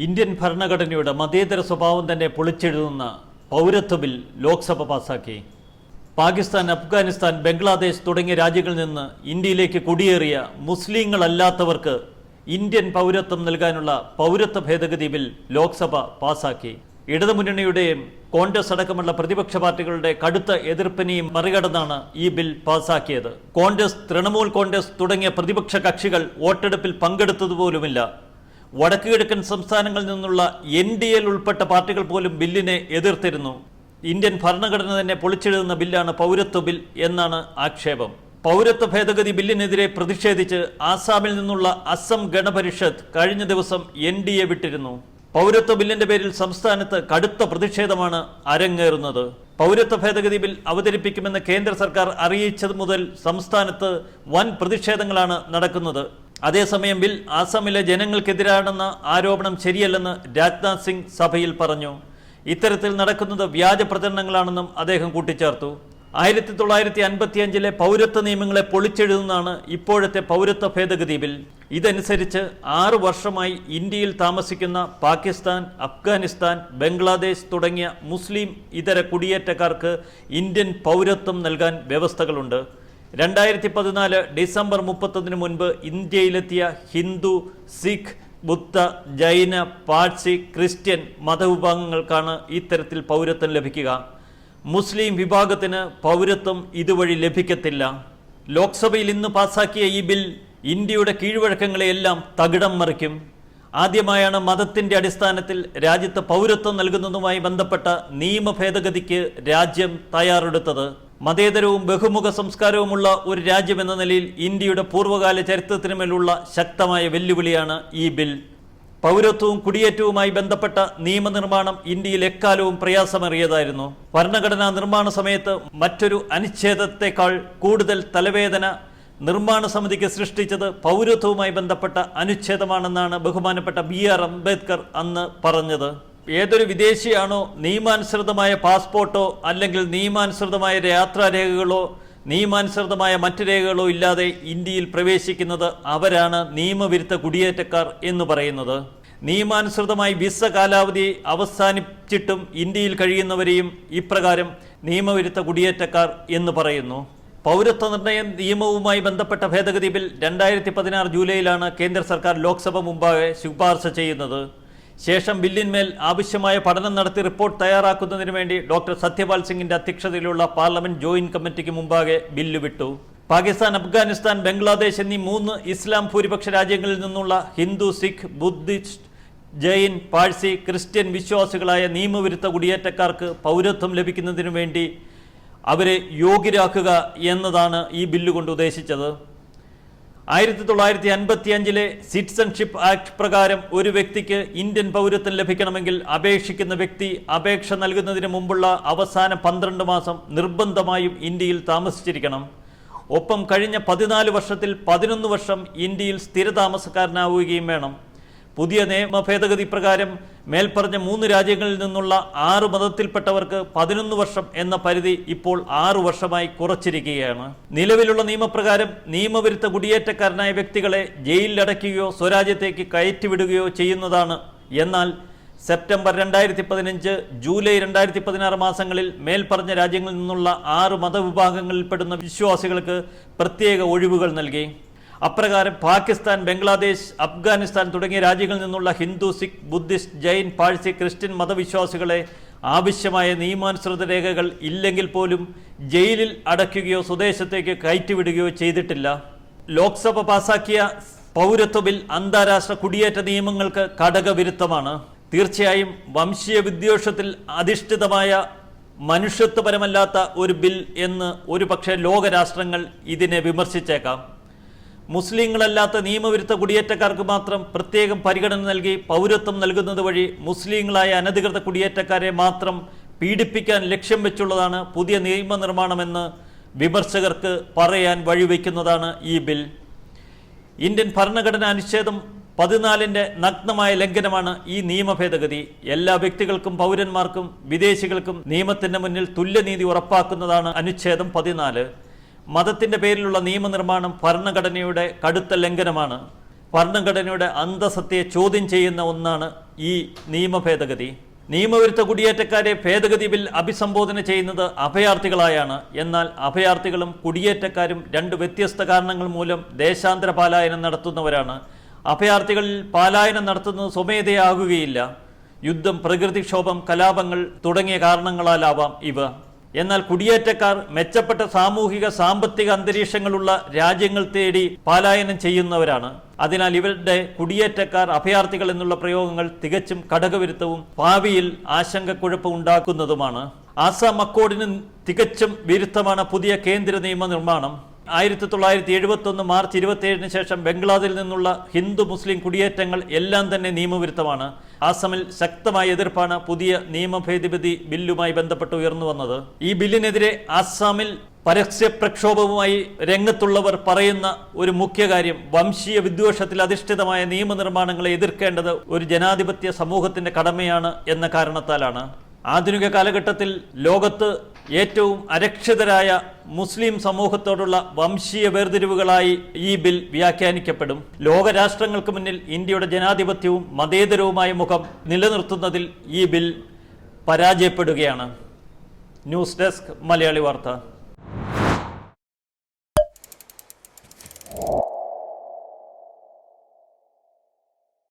Indian ഭരണഘടനയുടെ മതേതര സ്വഭാവം തന്നെ പൊളിച്ചെഴുതുന്ന പൗരത്വ ബിൽ ലോക്സഭ പാസാക്കി. പാകിസ്ഥാൻ, അഫ്ഗാനിസ്ഥാൻ, ബംഗ്ലാദേശ് തുടങ്ങിയ രാജ്യങ്ങളിൽ നിന്ന് ഇന്ത്യയിലേക്ക് കുടിയേറിയ മുസ്ലിങ്ങളല്ലാത്തവർക്ക് ഇന്ത്യൻ പൗരത്വം നൽകാനുള്ള പൗരത്വ ഭേദഗതി ബിൽ ലോക്സഭ പാസാക്കി. ഇടതുമുന്നണിയുടെയും കോൺഗ്രസ് അടക്കമുള്ള പ്രതിപക്ഷ പാർട്ടികളുടെ കടുത്ത എതിർപ്പിനെയും മറികടന്നാണ് ഈ ബിൽ പാസാക്കിയത്. കോൺഗ്രസ്, തൃണമൂൽ കോൺഗ്രസ് തുടങ്ങിയ പ്രതിപക്ഷ കക്ഷികൾ വോട്ടെടുപ്പിൽ പങ്കെടുത്തതുപോലുമില്ല. വടക്കു കിഴക്കൻ സംസ്ഥാനങ്ങളിൽ നിന്നുള്ള NDAയിൽ ഉൾപ്പെട്ട പാർട്ടികൾ പോലും ബില്ലിനെ എതിർത്തിരുന്നു. ഇന്ത്യൻ ഭരണഘടന തന്നെ പൊളിച്ചെഴുതുന്ന ബില്ലാണ് പൗരത്വ ബിൽ എന്നാണ് ആക്ഷേപം. പൗരത്വ ഭേദഗതി ബില്ലിനെതിരെ പ്രതിഷേധിച്ച് ആസാമിൽ നിന്നുള്ള അസം ഗണപരിഷത്ത് കഴിഞ്ഞ ദിവസം NDA വിട്ടിരുന്നു. പൗരത്വ ബില്ലിന്റെ പേരിൽ സംസ്ഥാനത്ത് കടുത്ത പ്രതിഷേധമാണ് അരങ്ങേറുന്നത്. പൗരത്വ ഭേദഗതി ബിൽ അവതരിപ്പിക്കുമെന്ന് കേന്ദ്ര സർക്കാർ അറിയിച്ചത് മുതൽ സംസ്ഥാനത്ത് വൻ പ്രതിഷേധങ്ങളാണ് നടക്കുന്നത്. അതേസമയം ബിൽ ആസാമിലെ ജനങ്ങൾക്കെതിരാണെന്ന ആരോപണം ശരിയല്ലെന്ന് രാജ്നാഥ് സിംഗ് സഭയിൽ പറഞ്ഞു. ഇത്തരത്തിൽ നടക്കുന്നത് വ്യാജ പ്രചരണങ്ങളാണെന്നും അദ്ദേഹം കൂട്ടിച്ചേർത്തു. 1955 പൗരത്വ നിയമങ്ങളെ പൊളിച്ചെഴുതുന്നതാണ് ഇപ്പോഴത്തെ പൗരത്വ ഭേദഗതി ബിൽ. ഇതനുസരിച്ച് 6 വർഷമായി ഇന്ത്യയിൽ താമസിക്കുന്ന പാകിസ്ഥാൻ, അഫ്ഗാനിസ്ഥാൻ, ബംഗ്ലാദേശ് തുടങ്ങിയ മുസ്ലിം ഇതര കുടിയേറ്റക്കാർക്ക് ഇന്ത്യൻ പൗരത്വം നൽകാൻ വ്യവസ്ഥകളുണ്ട്. 2014 ഡിസംബർ 31 മുൻപ് ഇന്ത്യയിലെത്തിയ ഹിന്ദു, സിഖ്, ബുദ്ധ, ജൈന, പാഴ്സി, ക്രിസ്ത്യൻ മതവിഭാഗങ്ങൾക്കാണ് ഇത്തരത്തിൽ പൗരത്വം ലഭിക്കുക. മുസ്ലിം വിഭാഗത്തിന് പൗരത്വം ഇതുവഴി ലഭിക്കത്തില്ല. ലോക്സഭയിൽ ഇന്ന് പാസാക്കിയ ഈ ബിൽ ഇന്ത്യയുടെ കീഴ്വഴക്കങ്ങളെയെല്ലാം തകിടം മറിക്കും. ആദ്യമായാണ് മതത്തിന്റെ അടിസ്ഥാനത്തിൽ രാജ്യത്ത് പൗരത്വം നൽകുന്നതുമായി ബന്ധപ്പെട്ട നിയമ ഭേദഗതിക്ക് രാജ്യം തയ്യാറെടുത്തത്. മതേതരവും ബഹുമുഖ സംസ്കാരവുമുള്ള ഒരു രാജ്യമെന്ന നിലയിൽ ഇന്ത്യയുടെ പൂർവ്വകാല ചരിത്രത്തിനുമേലുള്ള ശക്തമായ വെല്ലുവിളിയാണ് ഈ ബിൽ. പൗരത്വവും കുടിയേറ്റവുമായി ബന്ധപ്പെട്ട നിയമനിർമ്മാണം ഇന്ത്യയിൽ എക്കാലവും പ്രയാസമേറിയതായിരുന്നു. ഭരണഘടനാ നിർമ്മാണ സമയത്ത് മറ്റൊരു അനുച്ഛേദത്തെക്കാൾ കൂടുതൽ തലവേദന നിർമ്മാണ സമിതിക്ക് സൃഷ്ടിച്ചത് പൗരത്വവുമായി ബന്ധപ്പെട്ട അനുച്ഛേദമാണെന്നാണ് ബഹുമാനപ്പെട്ട BR അംബേദ്കർ അന്ന് പറഞ്ഞത്. ഏതൊരു വിദേശിയാണോ നിയമാനുസൃതമായ പാസ്പോർട്ടോ അല്ലെങ്കിൽ നിയമാനുസൃതമായ യാത്രാരേഖകളോ നിയമാനുസൃതമായ മറ്റു രേഖകളോ ഇല്ലാതെ ഇന്ത്യയിൽ പ്രവേശിക്കുന്നത് അവരാണ് നിയമവിരുദ്ധ കുടിയേറ്റക്കാർ എന്ന് പറയുന്നത്. നിയമാനുസൃതമായി വിസ കാലാവധി അവസാനിച്ചിട്ടും ഇന്ത്യയിൽ കഴിയുന്നവരെയും ഇപ്രകാരം നിയമവിരുദ്ധ കുടിയേറ്റക്കാർ എന്ന് പറയുന്നു. പൗരത്വ നിർണയ നിയമവുമായി ബന്ധപ്പെട്ട ഭേദഗതി ബിൽ 2016 ജൂലൈയിലാണ് കേന്ദ്ര സർക്കാർ ലോക്സഭ മുമ്പാകെ ശുപാർശ ചെയ്യുന്നത്. ശേഷം ബില്ലിന്മേൽ ആവശ്യമായ പഠനം നടത്തി റിപ്പോർട്ട് തയ്യാറാക്കുന്നതിന് വേണ്ടി ഡോക്ടർ സത്യപാൽ സിംഗിന്റെ അധ്യക്ഷതയിലുള്ള പാർലമെന്റ് ജോയിന്റ് കമ്മിറ്റിക്ക് മുമ്പാകെ ബില്ല് വിട്ടു. പാകിസ്ഥാൻ, അഫ്ഗാനിസ്ഥാൻ, ബംഗ്ലാദേശ് എന്നീ 3 ഇസ്ലാം ഭൂരിപക്ഷ രാജ്യങ്ങളിൽ നിന്നുള്ള ഹിന്ദു, സിഖ്, ബുദ്ധിസ്റ്റ്, ജൈൻ, പാഴ്സി, ക്രിസ്ത്യൻ വിശ്വാസികളായ നിയമവിരുദ്ധ കുടിയേറ്റക്കാർക്ക് പൗരത്വം ലഭിക്കുന്നതിനു വേണ്ടി അവരെ യോഗ്യരാക്കുക എന്നതാണ് ഈ ബില്ല് കൊണ്ട് ഉദ്ദേശിച്ചത്. 1955 സിറ്റിസൺഷിപ്പ് ആക്ട് പ്രകാരം ഒരു വ്യക്തിക്ക് ഇന്ത്യൻ പൗരത്വം ലഭിക്കണമെങ്കിൽ അപേക്ഷിക്കുന്ന വ്യക്തി അപേക്ഷ നൽകുന്നതിന് മുമ്പുള്ള അവസാന 12 മാസം നിർബന്ധമായും ഇന്ത്യയിൽ താമസിച്ചിരിക്കണം. ഒപ്പം കഴിഞ്ഞ 14 വർഷത്തിൽ 11 വർഷം ഇന്ത്യയിൽ സ്ഥിരതാമസക്കാരനാവുകയും വേണം. പുതിയ നിയമ ഭേദഗതി പ്രകാരം മേൽപ്പറഞ്ഞ 3 രാജ്യങ്ങളിൽ നിന്നുള്ള 6 മതത്തിൽപ്പെട്ടവർക്ക് 11 വർഷം എന്ന പരിധി ഇപ്പോൾ 6 വർഷമായി കുറച്ചിരിക്കുകയാണ്. നിലവിലുള്ള നിയമപ്രകാരം നിയമവിരുദ്ധ കുടിയേറ്റക്കാരനായ വ്യക്തികളെ ജയിലിലടയ്ക്കുകയോ സ്വരാജ്യത്തേക്ക് കയറ്റിവിടുകയോ ചെയ്യുന്നതാണ്. എന്നാൽ സെപ്റ്റംബർ 2015, ജൂലൈ 2016 മാസങ്ങളിൽ മേൽപ്പറഞ്ഞ രാജ്യങ്ങളിൽ നിന്നുള്ള 6 മതവിഭാഗങ്ങളിൽപ്പെടുന്ന വിശ്വാസികൾക്ക് പ്രത്യേക ഒഴിവുകൾ നൽകി. അപ്രകാരം പാകിസ്ഥാൻ, ബംഗ്ലാദേശ്, അഫ്ഗാനിസ്ഥാൻ തുടങ്ങിയ രാജ്യങ്ങളിൽ നിന്നുള്ള ഹിന്ദു, സിഖ്, ബുദ്ധിസ്റ്റ്, ജൈൻ, പാഴ്സി, ക്രിസ്ത്യൻ മതവിശ്വാസികളെ ആവശ്യമായ നിയമാനുസൃത രേഖകൾ ഇല്ലെങ്കിൽ പോലും ജയിലിൽ അടയ്ക്കുകയോ സ്വദേശത്തേക്ക് കയറ്റിവിടുകയോ ചെയ്തിട്ടില്ല. ലോക്സഭ പാസാക്കിയ പൗരത്വ ബിൽ അന്താരാഷ്ട്ര കുടിയേറ്റ നിയമങ്ങൾക്ക് ഘടകവിരുദ്ധമാണ്. തീർച്ചയായും വംശീയ വിദ്വേഷത്തിൽ അധിഷ്ഠിതമായ മനുഷ്യത്വപരമല്ലാത്ത ഒരു ബിൽ എന്ന് ഒരുപക്ഷെ ലോകരാഷ്ട്രങ്ങൾ ഇതിനെ വിമർശിച്ചേക്കാം. മുസ്ലിങ്ങളല്ലാത്ത നിയമവിരുദ്ധ കുടിയേറ്റക്കാർക്ക് മാത്രം പ്രത്യേകം പരിഗണന നൽകി പൗരത്വം നൽകുന്നത് വഴി മുസ്ലിങ്ങളായ അനധികൃത കുടിയേറ്റക്കാരെ മാത്രം പീഡിപ്പിക്കാൻ ലക്ഷ്യം വെച്ചുള്ളതാണ് പുതിയ നിയമനിർമ്മാണമെന്ന് വിമർശകർക്ക് പറയാൻ വഴിവെക്കുന്നതാണ് ഈ ബിൽ. ഇന്ത്യൻ ഭരണഘടനാ അനുച്ഛേദം 14 നഗ്നമായ ലംഘനമാണ് ഈ നിയമ ഭേദഗതി. എല്ലാ വ്യക്തികൾക്കും, പൗരന്മാർക്കും, വിദേശികൾക്കും നിയമത്തിന്റെ മുന്നിൽ തുല്യനീതി ഉറപ്പാക്കുന്നതാണ് അനുച്ഛേദം 14. മതത്തിന്റെ പേരിലുള്ള നിയമനിർമ്മാണം ഭരണഘടനയുടെ കടുത്ത ലംഘനമാണ്. ഭരണഘടനയുടെ അന്തസത്തയെ ചോദ്യം ചെയ്യുന്ന ഒന്നാണ് ഈ നിയമ ഭേദഗതി. നിയമവിരുദ്ധ കുടിയേറ്റക്കാരെ ഭേദഗതി ബിൽ അഭിസംബോധന ചെയ്യുന്നത് അഭയാർത്ഥികളായാണ്. എന്നാൽ അഭയാർത്ഥികളും കുടിയേറ്റക്കാരും രണ്ട് വ്യത്യസ്ത കാരണങ്ങൾ മൂലം ദേശാന്തര പലായനം നടത്തുന്നവരാണ്. അഭയാർത്ഥികളിൽ പലായനം നടത്തുന്നത് സ്വമേധയാകുകയില്ല. യുദ്ധം, പ്രകൃതിക്ഷോഭം, കലാപങ്ങൾ തുടങ്ങിയ കാരണങ്ങളാലാവാം ഇവ. എന്നാൽ കുടിയേറ്റക്കാർ മെച്ചപ്പെട്ട സാമൂഹിക സാമ്പത്തിക അന്തരീക്ഷങ്ങളുള്ള രാജ്യങ്ങൾ തേടി പലായനം ചെയ്യുന്നവരാണ്. അതിനാൽ ഇവരുടെ കുടിയേറ്റക്കാർ, അഭയാർത്ഥികൾ എന്നുള്ള പ്രയോഗങ്ങൾ തികച്ചും ഘടകവിരുദ്ധവും ഭാവിയിൽ ആശങ്കക്കുഴപ്പം ഉണ്ടാക്കുന്നതുമാണ്. ആസാം അക്കോർഡിന് തികച്ചും വിരുദ്ധമാണ് പുതിയ കേന്ദ്ര നിയമ നിർമ്മാണം. 1971 മാർച്ച് 27 ശേഷം ബംഗ്ലാദേശിൽ നിന്നുള്ള ഹിന്ദു മുസ്ലിം കുടിയേറ്റങ്ങൾ എല്ലാം തന്നെ നിയമവിരുദ്ധമാണ്. ആസാമിൽ ശക്തമായ എതിർപ്പാണ് പുതിയ നിയമ ഭേദഗതി ബില്ലുമായി ബന്ധപ്പെട്ട് ഉയർന്നു വന്നത്. ഈ ബില്ലിനെതിരെ ആസാമിൽ പരസ്യ പ്രക്ഷോഭവുമായി രംഗത്തുള്ളവർ പറയുന്ന ഒരു മുഖ്യ കാര്യം വംശീയ വിദ്വേഷത്തിൽ അധിഷ്ഠിതമായ നിയമനിർമ്മാണങ്ങളെ എതിർക്കേണ്ടത് ഒരു ജനാധിപത്യ സമൂഹത്തിന്റെ കടമയാണ് എന്ന കാരണത്താലാണ്. ആധുനിക കാലഘട്ടത്തിൽ ലോകത്ത് ഏറ്റവും അരക്ഷിതരായ മുസ്ലിം സമൂഹത്തോടുള്ള വംശീയ വേർതിരിവുകളായി ഈ ബിൽ വ്യാഖ്യാനിക്കപ്പെടും. ലോകരാഷ്ട്രങ്ങൾക്ക് മുന്നിൽ ഇന്ത്യയുടെ ജനാധിപത്യവും മതേതരവുമായ മുഖം നിലനിർത്തുന്നതിൽ ഈ ബിൽ പരാജയപ്പെടുകയാണ്. ന്യൂസ് ഡെസ്ക്, മലയാളി വാർത്ത.